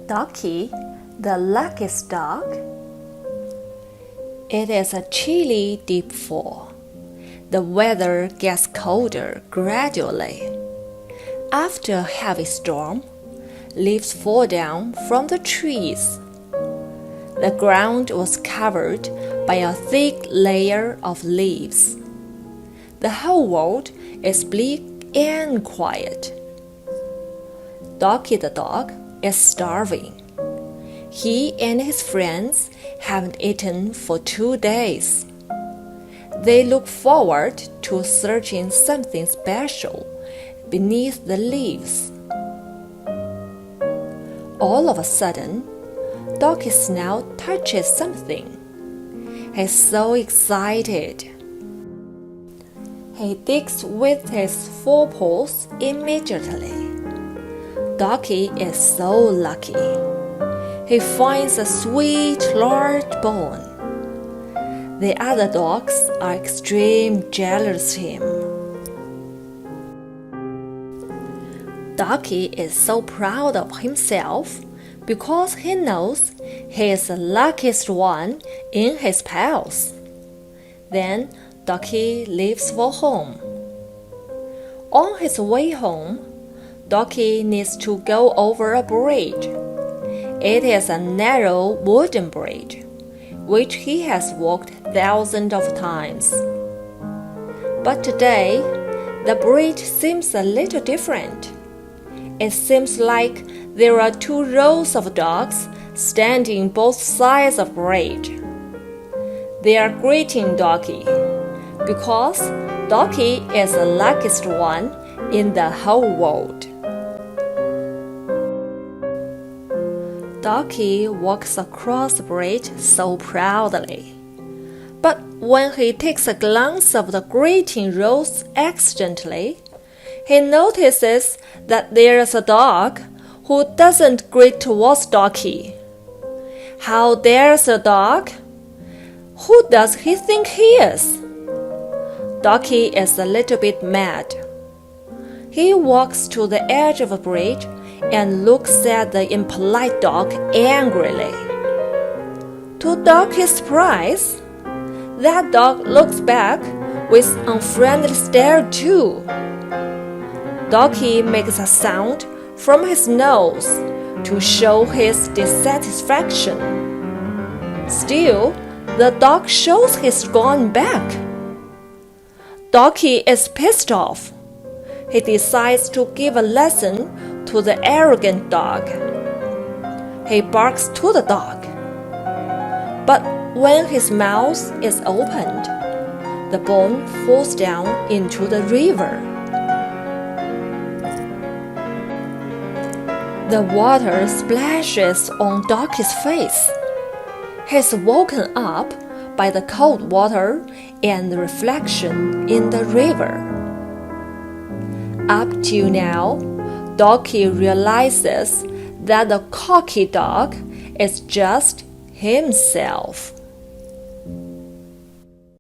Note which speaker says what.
Speaker 1: Docky, the luckiest dog. It is a chilly deep fall. The weather gets colder gradually. After a heavy storm, leaves fall down from the trees. The ground was covered by a thick layer of leaves. The whole world is bleak and quiet. Docky the dog is starving. He and his friends haven't eaten for 2 days. They look forward to searching something special beneath the leaves. All of a sudden, Docky's snout touches something. He's so excited. He digs with his forepaws immediately. Docky is so lucky. He finds a sweet, large bone. The other dogs are extremely jealous of him. Docky is so proud of himself because he knows he is the luckiest one in his pals. Then Docky leaves for home. On his way home, Docky needs to go over a bridge. It is a narrow wooden bridge, which he has walked thousands of times. But today, the bridge seems a little different. It seems like there are 2 rows of dogs standing both sides of the bridge. They are greeting Docky, because Docky is the luckiest one in the whole world. Docky walks across the bridge so proudly. But when he takes a glance of the greeting rows accidentally, he notices that there is a dog who doesn't greet towards Docky. How dares the dog? Who does he think he is? Docky is a little bit mad. He walks to the edge of the bridge and looks at the impolite dog angrily. To Docky's surprise, that dog looks back with unfriendly stare too. Docky makes a sound from his nose to show his dissatisfaction. Still, the dog shows he's gone back. Docky is pissed off. He decides to give a lesson to the arrogant dog. He barks to the dog. But when his mouth is opened, the bone falls down into the river. The water splashes on Docky's face. He's woken up by the cold water and the reflection in the river. Up till now, Docky realizes that the cocky dog is just himself.